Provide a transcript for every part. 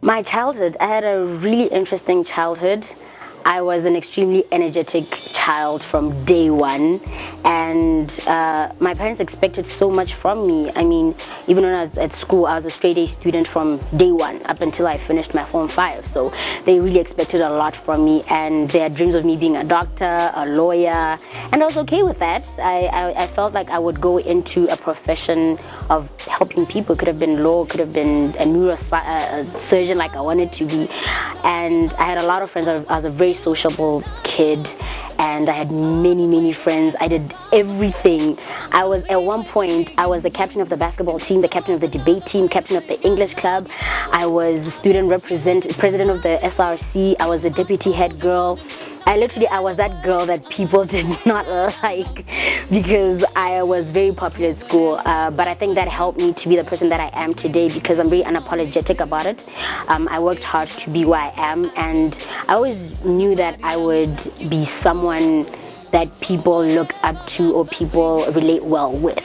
My childhood, I had a really interesting childhood. I was an extremely energetic child from day one, and my parents expected so much from me. I mean, even when I was at school, I was a straight A student from day one up until I finished my Form 5. So they really expected a lot from me, and they had dreams of me being a doctor, a lawyer, and I was okay with that. I felt like I would go into a profession of helping people. Could have been law, could have been a neurosurgeon like I wanted to be. And I had a lot of friends. I was a very sociable kid, and I had many friends. I did everything. At one point I was the captain of the basketball team, the captain of the debate team, captain of the English club. I was president of the SRC. I was the deputy head girl. I was that girl that people did not like because I was very popular at school, but I think that helped me to be the person that I am today because I'm very unapologetic about it. I worked hard to be where I am, and I always knew that I would be someone that people look up to or people relate well with.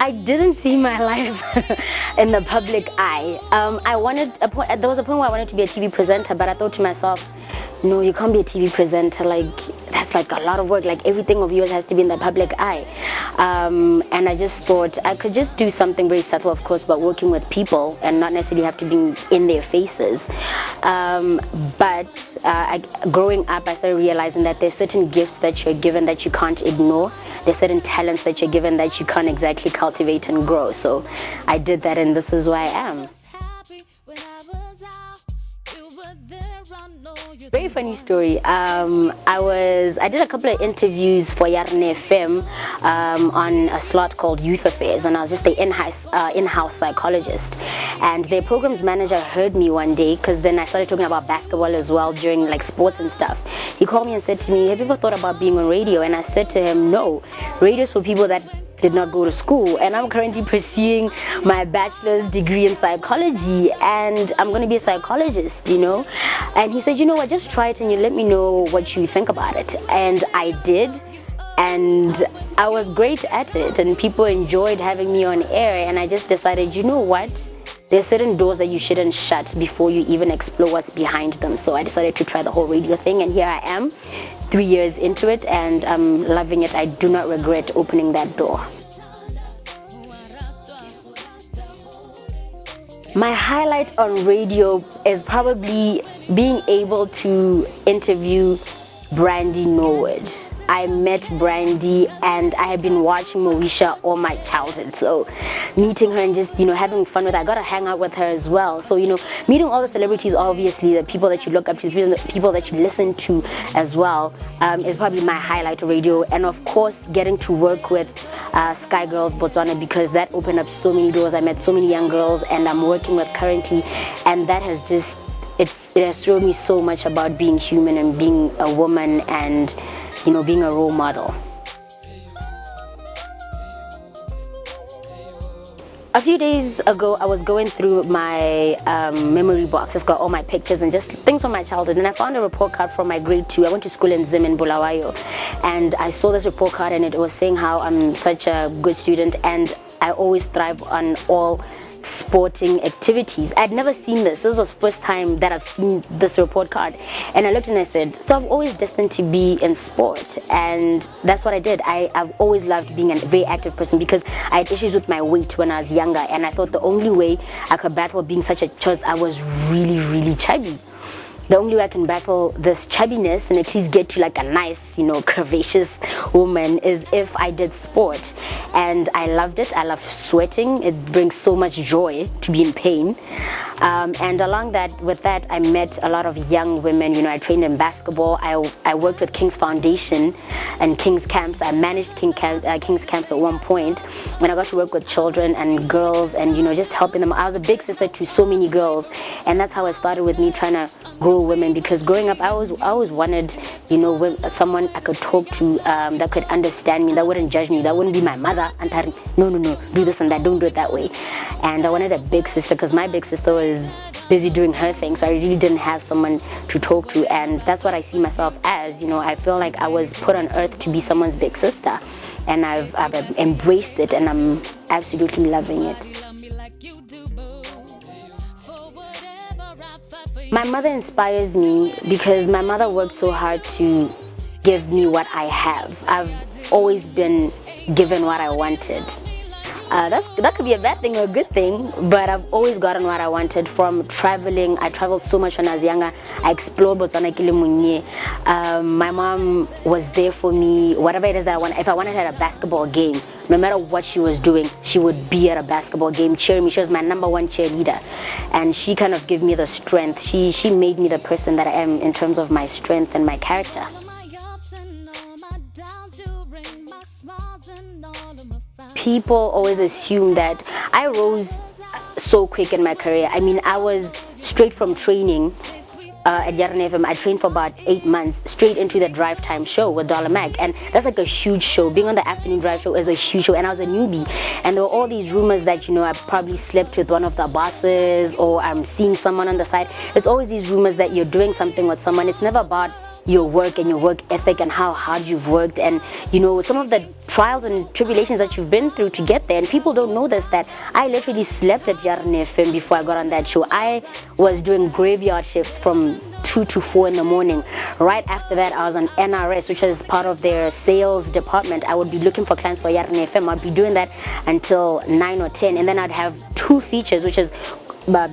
I didn't see my life in the public eye. There was a point where I wanted to be a TV presenter, but I thought to myself, no, you can't be a TV presenter. Like, that's like a lot of work. Like, everything of yours has to be in the public eye. And I just thought I could just do something very subtle, of course, but working with people and not necessarily have to be in their faces. Growing up, I started realizing that there's certain gifts that you're given that you can't ignore. There's certain talents that you're given that you can't exactly cultivate and grow. So I did that, and this is where I am. Very funny story. I did a couple of interviews for Yarne FM on a slot called Youth Affairs, and I was just the in-house psychologist. And their programs manager heard me one day, because then I started talking about basketball as well during like sports and stuff. He called me and said to me, "Have you ever thought about being on radio?" And I said to him, "No, radio is for people that did not go to school, and I'm currently pursuing my bachelor's degree in psychology, and I'm going to be a psychologist, you know." And he said, "You know what, just try it and you let me know what you think about it." And I did, and I was great at it, and people enjoyed having me on air, and I just decided, you know what, there's certain doors that you shouldn't shut before you even explore what's behind them. So I decided to try the whole radio thing, and here I am, 3 years into it, and I'm loving it. I do not regret opening that door. My highlight on radio is probably being able to interview Brandy Norwood. I met Brandy, and I have been watching Moesha all my childhood. So meeting her and just, having fun with her. I got to hang out with her as well. So, meeting all the celebrities, obviously, the people that you look up to, the people that you listen to as well, is probably my highlight of radio. And of course, getting to work with Sky Girls Botswana, because that opened up so many doors. I met so many young girls, and I'm working with currently, and that has just, it has shown me so much about being human and being a woman and being a role model. A few days ago, I was going through my memory box. It's got all my pictures and just things from my childhood, and I found a report card from my grade 2. I went to school in Zim in Bulawayo, and I saw this report card, and it was saying how I'm such a good student and I always thrive on all sporting activities. I'd never seen this. This was the first time that I've seen this report card, and I looked and I said, so I've always destined to be in sport, and that's what I did. I've always loved being a very active person because I had issues with my weight when I was younger, and I thought the only way I could battle being such a child, I was really chubby. The only way I can battle this chubbiness and at least get to like a nice, curvaceous woman is if I did sport. And I loved it. I love sweating. It brings so much joy to be in pain. And with that, I met a lot of young women. I trained in basketball. I worked with King's Foundation and King's Camps. I managed King's Camps at one point when I got to work with children and girls and, just helping them. I was a big sister to so many girls. And that's how it started with me trying to grow women, because growing up I always wanted someone I could talk to that could understand me, that wouldn't judge me, that wouldn't be my mother and tell me, no, do this and that, don't do it that way. And I wanted a big sister because my big sister was busy doing her thing, so I really didn't have someone to talk to, and that's what I see myself as. I feel like I was put on earth to be someone's big sister. and I've embraced it, and I'm absolutely loving it. My mother inspires me because my mother worked so hard to give me what I have. I've always been given what I wanted. That could be a bad thing or a good thing, but I've always gotten what I wanted from traveling. I traveled so much when I was younger. I explored Botswana Kilimunye. My mom was there for me. Whatever it is that I want, if I wanted her at a basketball game, no matter what she was doing, she would be at a basketball game cheering me. She was my #1 cheerleader, and she kind of gave me the strength. She made me the person that I am in terms of my strength and my character. People always assume that I rose so quick in my career. I mean, I was straight from training at Yarn FM. I trained for about 8 months straight into the drive time show with Dollar Mac, and that's like a huge show. Being on the afternoon drive show is a huge show, and I was a newbie, and there were all these rumors that, I probably slept with one of the bosses, or I'm seeing someone on the side. It's always these rumors that you're doing something with someone. It's never about your work and your work ethic and how hard you've worked, and some of the trials and tribulations that you've been through to get there. And people don't know this, that I literally slept at Yarn FM before I got on that show. I was doing graveyard shifts from 2 to 4 in the morning. Right after that, I was on NRS, which is part of their sales department. I would be looking for clients for Yarn FM. I'd be doing that until 9 or 10, and then I'd have 2 features, which is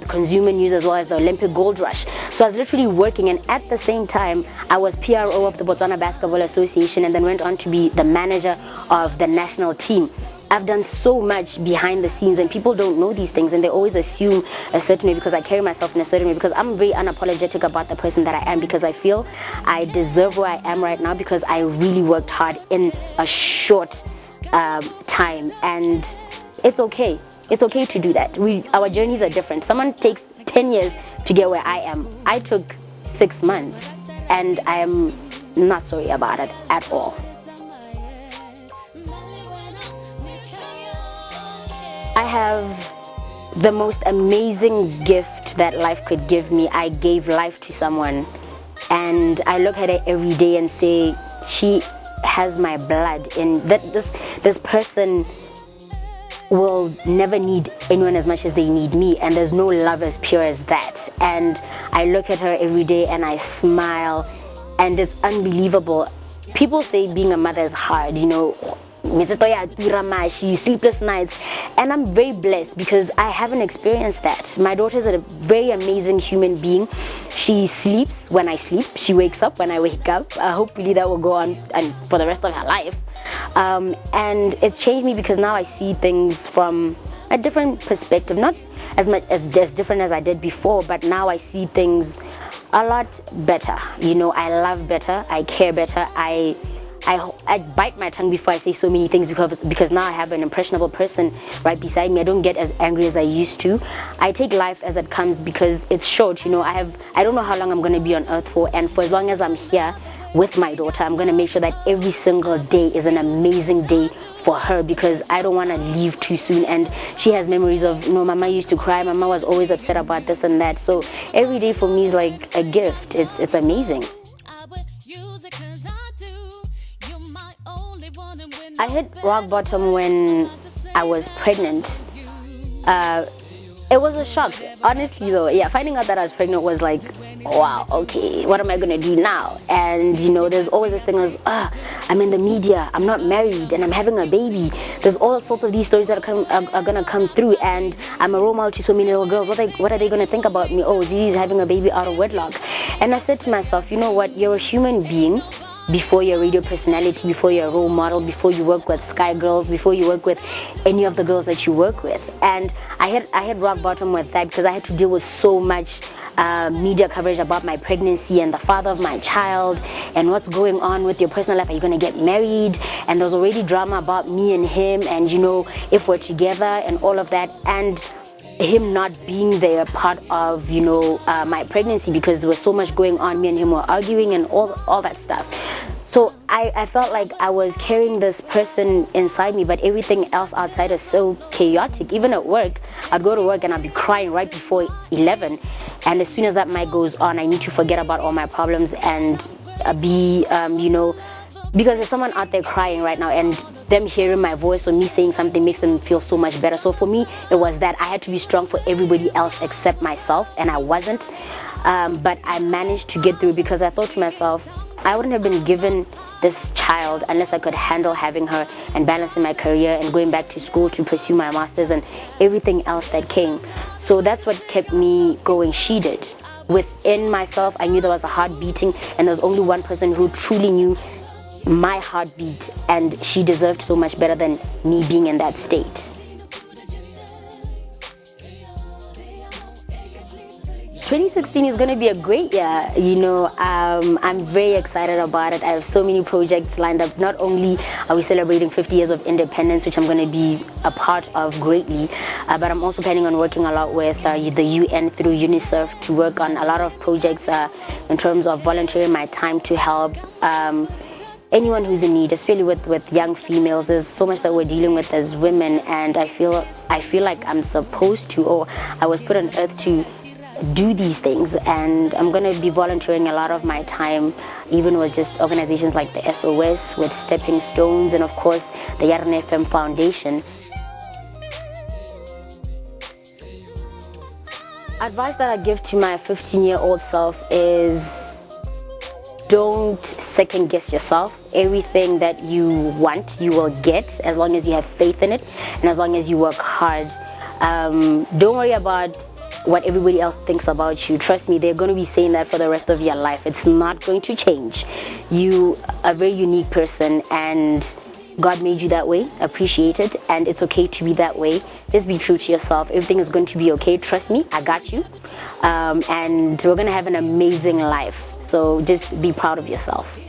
consumer news as well as the Olympic Gold Rush. So I was literally working, and at the same time I was PRO of the Botswana Basketball Association, and then went on to be the manager of the national team. I've done so much behind the scenes, and people don't know these things, and they always assume a certain way because I carry myself in a certain way, because I'm very unapologetic about the person that I am, because I feel I deserve where I am right now because I really worked hard in a short time, and it's okay. It's okay to do that. Our journeys are different. Someone takes 10 years to get where I am. I took 6 months, and I am not sorry about it at all. I have the most amazing gift that life could give me. I gave life to someone, and I look at it every day and say, she has my blood, and that this person will never need anyone as much as they need me, and there's no love as pure as that. And I look at her every day and I smile, and it's unbelievable. People say being a mother is hard, sleepless nights, and I'm very blessed because I haven't experienced that. My daughter is a very amazing human being. She sleeps when I sleep, she wakes up when I wake up. Hopefully that will go on and for the rest of her life. And it's changed me because now I see things from a different perspective, not as much as different as I did before, but now I see things a lot better. I love better, I care better, I bite my tongue before I say so many things because now I have an impressionable person right beside me. I don't get as angry as I used to. I take life as it comes because it's short. I don't know how long I'm going to be on earth for, and for as long as I'm here with my daughter, I'm going to make sure that every single day is an amazing day for her, because I don't want to leave too soon. And she has memories of, Mama used to cry, Mama was always upset about this and that. So every day for me is like a gift. It's amazing. I hit rock bottom when I was pregnant. It was a shock, honestly though. Yeah, finding out that I was pregnant was like, wow, okay, what am I gonna do now? And there's always this thing of, I'm in the media, I'm not married, and I'm having a baby. There's all sorts of these stories that are gonna come through, and I'm a role model to so many little girls. What are they gonna think about me? Oh, Zizi's having a baby out of wedlock. And I said to myself, you know what, you're a human being. Before you're a radio personality, before you're a role model, before you work with Sky Girls, before you work with any of the girls that you work with. And I hit rock bottom with that because I had to deal with so much media coverage about my pregnancy and the father of my child and what's going on with your personal life. Are you going to get married? And there was already drama about me and him and if we're together and all of that, and him not being there part of my pregnancy because there was so much going on. Me and him were arguing and all that stuff. So I felt like I was carrying this person inside me, but everything else outside is so chaotic. Even at work, I'd go to work and I'd be crying right before 11, and as soon as that mic goes on, I need to forget about all my problems and be because there's someone out there crying right now, and them hearing my voice or me saying something makes them feel so much better. So for me, it was that I had to be strong for everybody else except myself, and I wasn't. But I managed to get through because I thought to myself, I wouldn't have been given this child unless I could handle having her and balancing my career and going back to school to pursue my master's and everything else that came. So that's what kept me going. She did. Within myself, I knew there was a heart beating, and there was only one person who truly knew my heartbeat, and she deserved so much better than me being in that state. 2016 is going to be a great year. I'm very excited about it. I have so many projects lined up. Not only are we celebrating 50 years of independence, which I'm going to be a part of greatly, but I'm also planning on working a lot with the UN through UNICEF to work on a lot of projects in terms of volunteering my time to help anyone who's in need, especially with young females. There's so much that we're dealing with as women, and I feel like I'm supposed to, or I was put on earth to do these things, and I'm going to be volunteering a lot of my time, even with just organizations like the SOS, with Stepping Stones, and of course the Yarn FM Foundation. Advice that I give to my 15-year-old self is, don't second guess yourself. Everything that you want, you will get, as long as you have faith in it and as long as you work hard. Don't worry about what everybody else thinks about you. Trust me, they're going to be saying that for the rest of your life. It's not going to change. You are a very unique person, and God made you that way. Appreciate it, and it's okay to be that way. Just be true to yourself. Everything is going to be okay. Trust me, I got you. And we're going to have an amazing life. So just be proud of yourself.